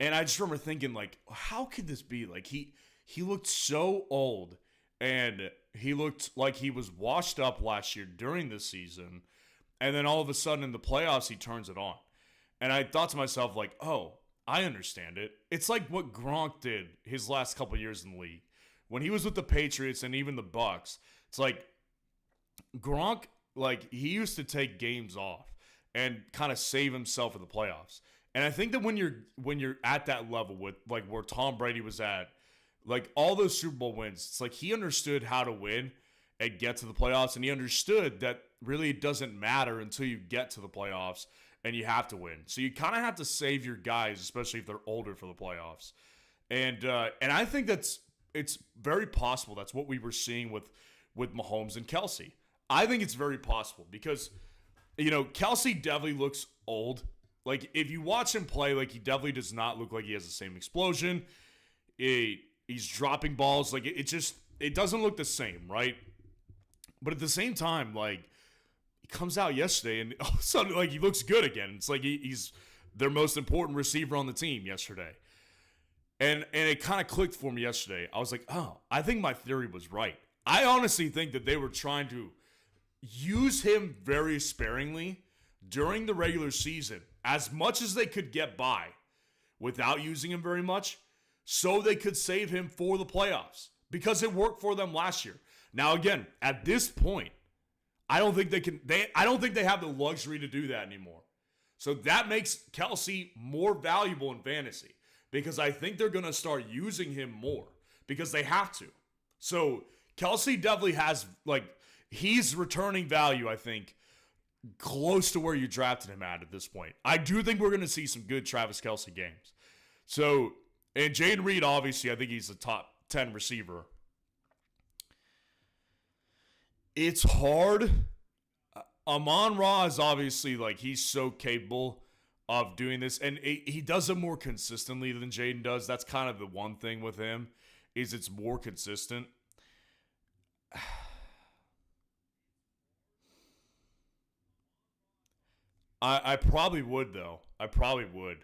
Speaker 1: And I just remember thinking, like, how could this be? Like, he looked so old, and he looked like he was washed up last year during the season. And then all of a sudden in the playoffs, he turns it on. And I thought to myself, like, oh, I understand it. It's like what Gronk did his last couple years in the league. When he was with the Patriots and even the Bucks, it's like Gronk, like, he used to take games off and kind of save himself in the playoffs. And I think that when you're at that level with, like, where Tom Brady was at, like, all those Super Bowl wins, it's like he understood how to win and get to the playoffs, and he understood that really it doesn't matter until you get to the playoffs. and you have to win. So you kind of have to save your guys, especially if they're older, for the playoffs. And I think it's very possible that's what we were seeing with Mahomes and Kelsey. I think it's very possible because, Kelsey definitely looks old. Like, if you watch him play, like, he definitely does not look like he has the same explosion. He's dropping balls. Like, it doesn't look the same, right? But at the same time, like, he comes out yesterday and all of a sudden, like, he looks good again. It's like he's their most important receiver on the team yesterday. And it kind of clicked for me yesterday. I was like, oh, I think my theory was right. I honestly think that they were trying to use him very sparingly during the regular season, as much as they could get by without using him very much, so they could save him for the playoffs, because it worked for them last year. Now, again, at this point, I don't think they have the luxury to do that anymore. So that makes Kelsey more valuable in fantasy, because I think they're going to start using him more because they have to. So Kelsey definitely has, like, he's returning value, I think, close to where you drafted him at this point. I do think we're going to see some good Travis Kelce games. So, and Jayden Reed, obviously, I think he's a top 10 receiver. It's hard. Amon-Ra is obviously, like, he's so capable of doing this, and he does it more consistently than Jayden does. That's kind of the one thing with him, is it's more consistent. I probably would, though. I probably would.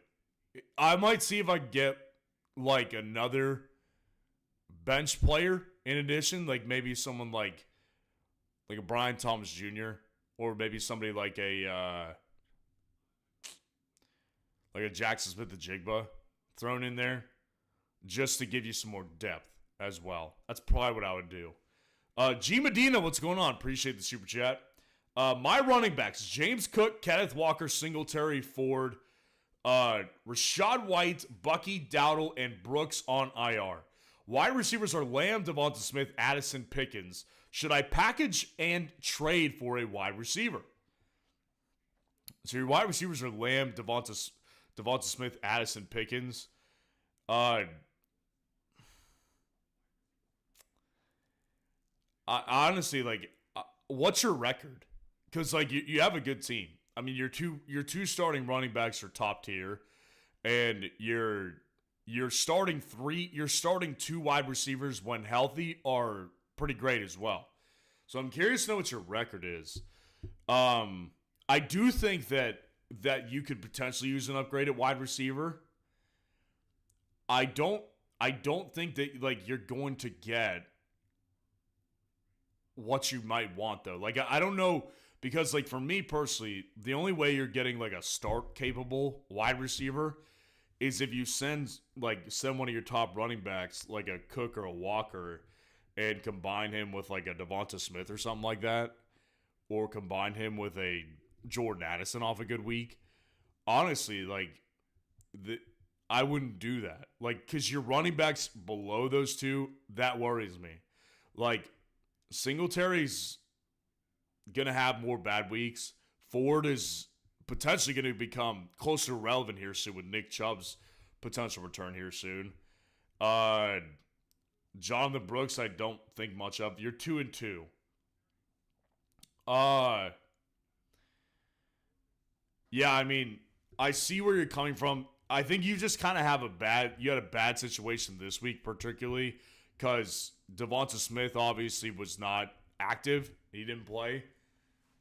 Speaker 1: I might see if I can get, like, another bench player in addition. Like, maybe someone like a Brian Thomas Jr. Or maybe somebody like a Jackson Smith-Njigba thrown in there, just to give you some more depth as well. That's probably what I would do. G Medina, what's going on? Appreciate the super chat. My running backs: James Cook, Kenneth Walker, Singletary, Ford, Rachaad White, Bucky, Dowdle, and Brooks on IR. Wide receivers are Lamb, Devonta Smith, Addison, Pickens. Should I package and trade for a wide receiver? So your wide receivers are Lamb, Devonta Smith, Addison, Pickens. I honestly, like, what's your record? Because, like, you have a good team. I mean, your two starting running backs are top tier, and your starting two wide receivers when healthy are pretty great as well. So I'm curious to know what your record is. I do think that you could potentially use an upgrade at wide receiver. I don't think that, like, you're going to get what you might want, though. Like, I don't know, because, like, for me personally, the only way you're getting, like, a start capable wide receiver is if you send one of your top running backs, like a Cook or a Walker, and combine him with, like, a Devonta Smith or something like that, or combine him with a Jordan Addison off a good week. Honestly, like, I wouldn't do that. Like, because your running backs below those two, that worries me. Like, Singletary's going to have more bad weeks. Ford is potentially going to become closer to relevant here soon with Nick Chubb's potential return here soon. Jonathan Brooks, I don't think much of. You're 2-2. Yeah, I mean, I see where you're coming from. I think you just kind of had a bad situation this week, particularly because Devonta Smith obviously was not active. He didn't play.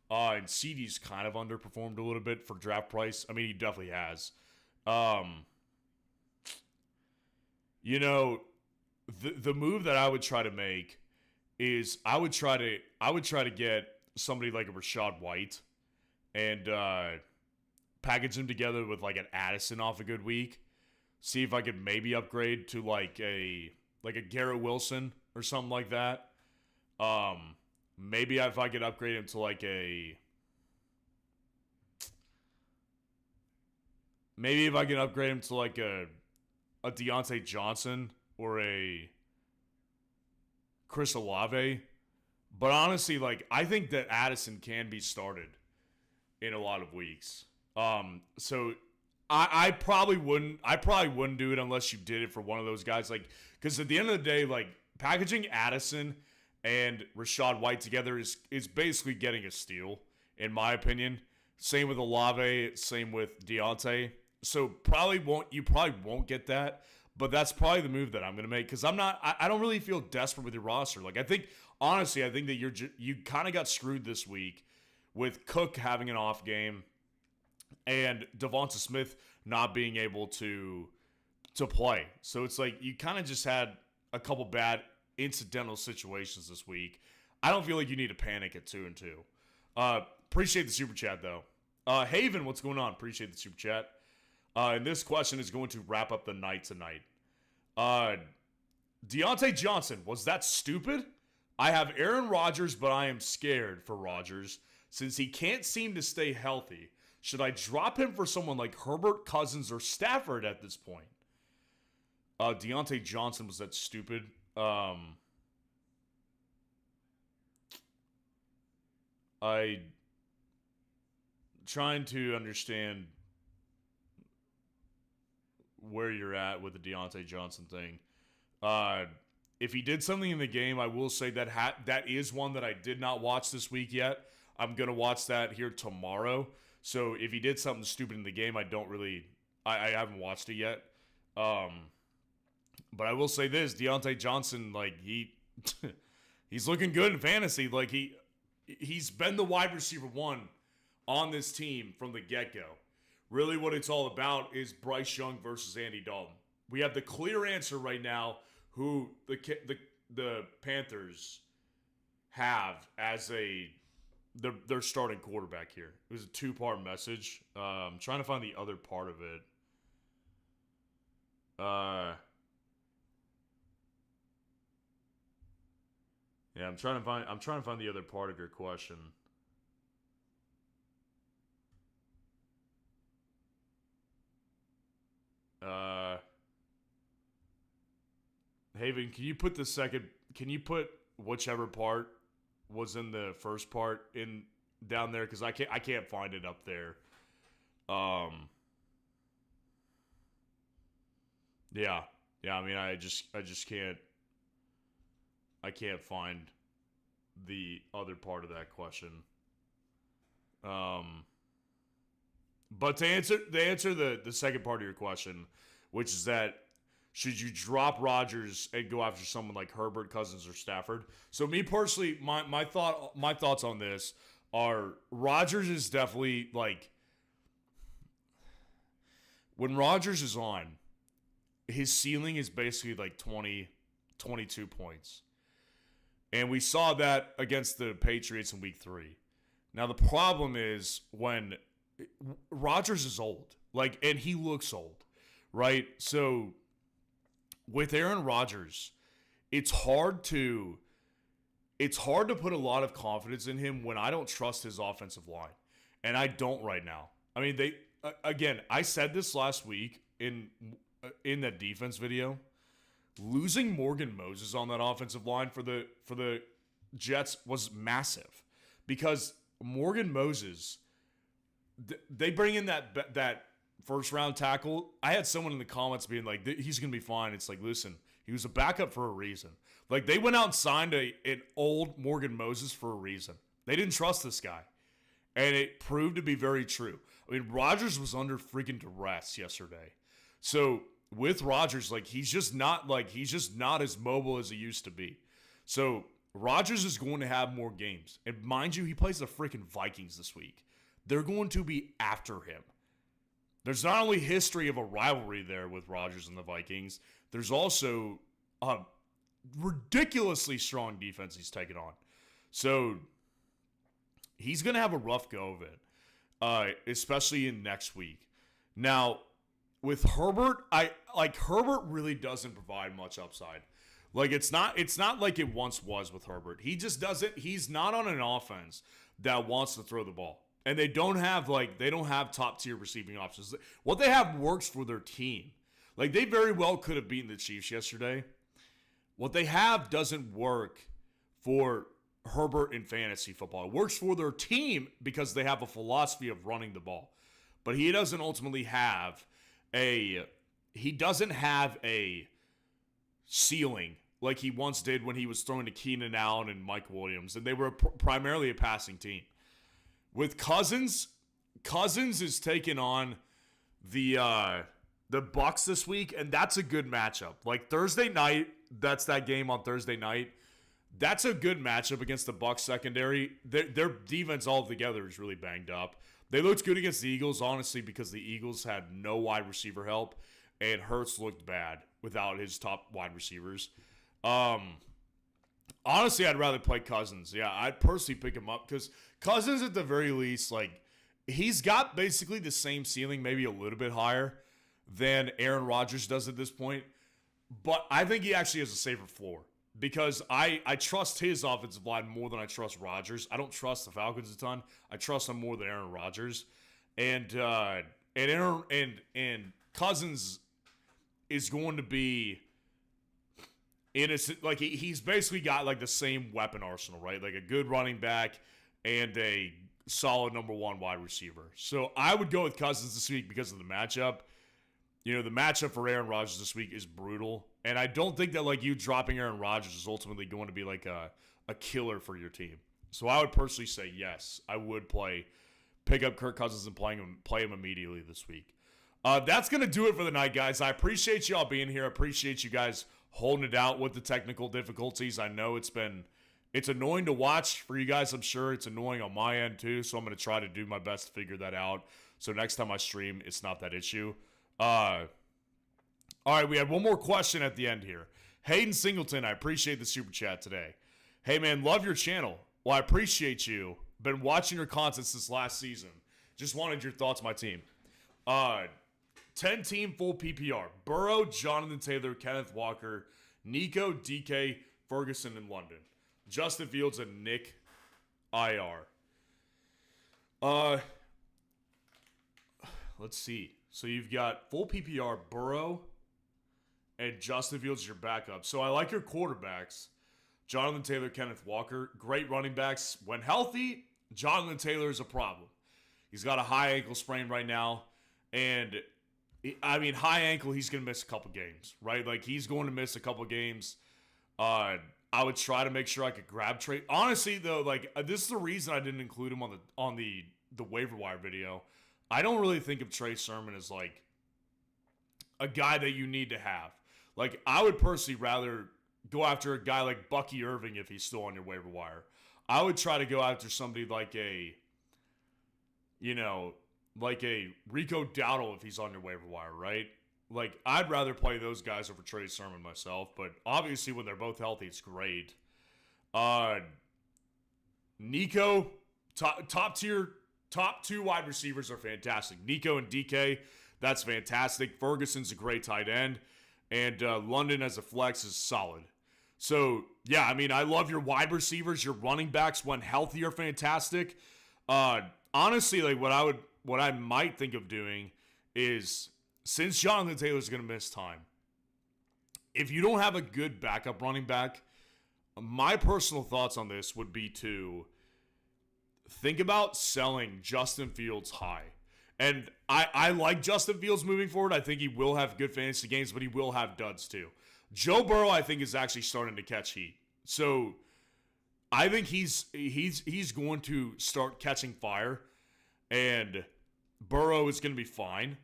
Speaker 1: And CD's kind of underperformed a little bit for draft price. I mean, he definitely has. The move that I would try to make is I would try to get somebody like a Rachaad White and package them together with, like, an Addison off a good week. See if I could maybe upgrade to like a Garrett Wilson or something like that. Maybe if I could upgrade him to like a Deontay Johnson or a Chris Olave. But honestly, like, I think that Addison can be started in a lot of weeks. So I probably wouldn't. I probably wouldn't do it unless you did it for one of those guys. Like, because at the end of the day, like packaging Addison and Rachaad White together is basically getting a steal, in my opinion. Same with Olave. Same with Deontay. So you probably won't get that. But that's probably the move that I'm gonna make because I don't really feel desperate with your roster. Like honestly, I think that you kind of got screwed this week with Cook having an off game and Devonta Smith not being able to play. So it's like you kind of just had a couple bad incidental situations this week. I don't feel like you need to panic at 2-2. Appreciate the super chat though. Haven, what's going on? Appreciate the super chat. And this question is going to wrap up the night tonight. Deontay Johnson, was that stupid? I have Aaron Rodgers, but I am scared for Rodgers since he can't seem to stay healthy. Should I drop him for someone like Herbert, Cousins, or Stafford at this point? Deontay Johnson, was that stupid? I trying to understand where you're at with the Deontay Johnson thing. If he did something in the game, I will say that that is one that I did not watch this week yet. I'm going to watch that here tomorrow. So if he did something stupid in the game, I haven't watched it yet. But I will say this, Deontay Johnson, like he's looking good in fantasy. Like he's been the wide receiver one on this team from the get-go. Really what it's all about is Bryce Young versus Andy Dalton. We have the clear answer right now who the Panthers have as their starting quarterback here. It was a two-part message. I'm trying to find the other part of it. Yeah, I'm trying to find the other part of your question. Haven, can you put whichever part was in the first part in down there? Because I can't find it up there. Yeah. I mean, I just can't. I can't find the other part of that question. But to answer the second part of your question, which is that should you drop Rodgers and go after someone like Herbert, Cousins, or Stafford? So me personally, my thoughts on this are Rodgers is definitely like when Rodgers is on, his ceiling is basically like 20, 22 points. And we saw that against the Patriots in week 3. Now the problem is when Rodgers is old, and he looks old, right? So with Aaron Rodgers, it's hard to put a lot of confidence in him when I don't trust his offensive line, and I don't right now. I mean, I said this last week in that defense video. Losing Morgan Moses on that offensive line for the Jets was massive because Morgan Moses, they bring in that first round tackle. I had someone in the comments being like, he's going to be fine. It's like, listen, he was a backup for a reason. Like, they went out and signed an old Morgan Moses for a reason. They didn't trust this guy. And it proved to be very true. I mean, Rodgers was under freaking duress yesterday. So with Rodgers, he's just not as mobile as he used to be. So Rodgers is going to have more games. And mind you, he plays the freaking Vikings this week. They're going to be after him. There's not only history of a rivalry there with Rodgers and the Vikings, there's also a ridiculously strong defense he's taken on. So he's going to have a rough go of it, especially in next week. Now, with Herbert, Herbert really doesn't provide much upside. It's not like it once was with Herbert. He just doesn't. He's not on an offense that wants to throw the ball, and they don't have top tier receiving options. What they have works for their team. They very well could have beaten the Chiefs yesterday. What they have doesn't work for Herbert in fantasy football. It works for their team because they have a philosophy of running the ball. but he doesn't ultimately have a ceiling like he once did when he was throwing to Keenan Allen and Mike Williams, and they were primarily a passing team. With Cousins is taking on the Bucs this week, and that's a good matchup. Like Thursday night, that's that game on Thursday night. That's a good matchup against the Bucs secondary. Their defense altogether is really banged up. They looked good against the Eagles, honestly, because the Eagles had no wide receiver help, and Hurts looked bad without his top wide receivers. Honestly, I'd rather play Cousins. Yeah, I'd personally pick him up because Cousins, at the very least, like, he's got basically the same ceiling, maybe a little bit higher than Aaron Rodgers does at this point. But I think he actually has a safer floor because I trust his offensive line more than I trust Rodgers. I don't trust the Falcons a ton. I trust them more than Aaron Rodgers. And Cousins is going to be innocent. Like he's basically got like the same weapon arsenal, right? Like a good running back and a solid number one wide receiver. So I would go with Cousins this week because of the matchup. You know, the matchup for Aaron Rodgers this week is brutal. And I don't think that like you dropping Aaron Rodgers is ultimately going to be like a killer for your team. So I would personally say yes, I would pick up Kirk Cousins and play him immediately this week. That's going to do it for the night, guys. I appreciate y'all being here. I appreciate you guys holding it out with the technical difficulties. I know it's annoying to watch for you guys. I'm sure it's annoying on my end too. So I'm going to try to do my best to figure that out. So next time I stream, it's not that issue. All right, we had one more question at the end here. Hayden Singleton, I appreciate the super chat today. Hey man, love your channel. Well, I appreciate you. Been watching your content since last season. Just wanted your thoughts, my team. 10-team full PPR. Burrow, Jonathan Taylor, Kenneth Walker, Nico, DK, Ferguson, and London. Justin Fields and Nick IR. Let's see. So you've got full PPR, Burrow, and Justin Fields as your backup. So I like your quarterbacks. Jonathan Taylor, Kenneth Walker. Great running backs. When healthy, Jonathan Taylor is a problem. He's got a high ankle sprain right now. And, I mean, high ankle, he's going to miss a couple games, right? Like, he's going to miss a couple games. I would try to make sure I could grab Trey. Honestly, though, like, this is the reason I didn't include him on the waiver wire video. I don't really think of Trey Sermon as, like, a guy that you need to have. Like, I would personally rather go after a guy like Bucky Irving if he's still on your waiver wire. I would try to go after somebody like a Rico Dowdle if he's on your waiver wire, right? Like, I'd rather play those guys over Trey Sermon myself, but obviously when they're both healthy, it's great. Nico, top two wide receivers are fantastic. Nico and DK, that's fantastic. Ferguson's a great tight end, and London as a flex is solid. So, yeah, I mean, I love your wide receivers. Your running backs, when healthy, are fantastic. Honestly, like, what I might think of doing is, since Jonathan Taylor's going to miss time, if you don't have a good backup running back, my personal thoughts on this would be to think about selling Justin Fields high. And I like Justin Fields moving forward. I think he will have good fantasy games, but he will have duds too. Joe Burrow, I think, is actually starting to catch heat. So I think he's going to start catching fire, and Burrow is going to be fine.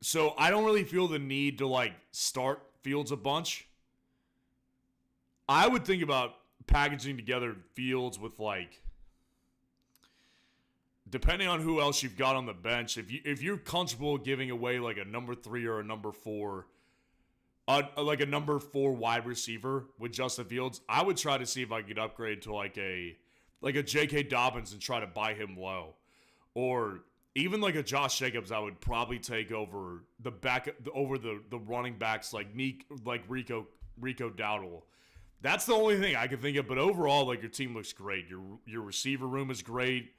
Speaker 1: So I don't really feel the need to, like, start Fields a bunch. I would think about packaging together Fields with, like, depending on who else you've got on the bench, if you're comfortable giving away like a number 3 or a number 4, like a number 4 wide receiver with Justin Fields, I would try to see if I could upgrade to like a J.K. Dobbins and try to buy him low, or even like a Josh Jacobs. I would probably take over the running backs like Rico Dowdle. That's the only thing I can think of. But overall, like, your team looks great. Your receiver room is great.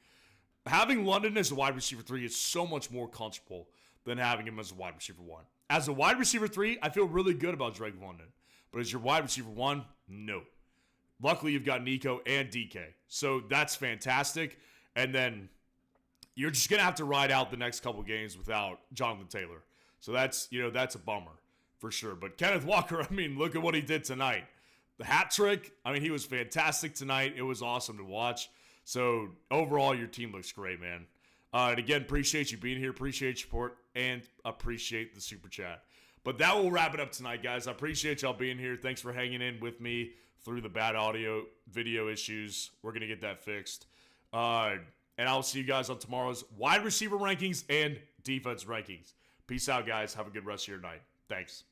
Speaker 1: Having London as a wide receiver 3 is so much more comfortable than having him as a wide receiver 1. As a wide receiver 3, I feel really good about Drake London. But as your wide receiver 1, no. Luckily, you've got Nico and DK. So that's fantastic. And then, you're just going to have to ride out the next couple games without Jonathan Taylor. So that's a bummer for sure. But Kenneth Walker, I mean, look at what he did tonight. The hat trick, I mean, he was fantastic tonight. It was awesome to watch. So overall, your team looks great, man. And again, appreciate you being here, appreciate your support, and appreciate the super chat. But that will wrap it up tonight, guys. I appreciate y'all being here. Thanks for hanging in with me through the bad audio video issues. We're going to get that fixed. And I'll see you guys on tomorrow's wide receiver rankings and defense rankings. Peace out, guys. Have a good rest of your night. Thanks.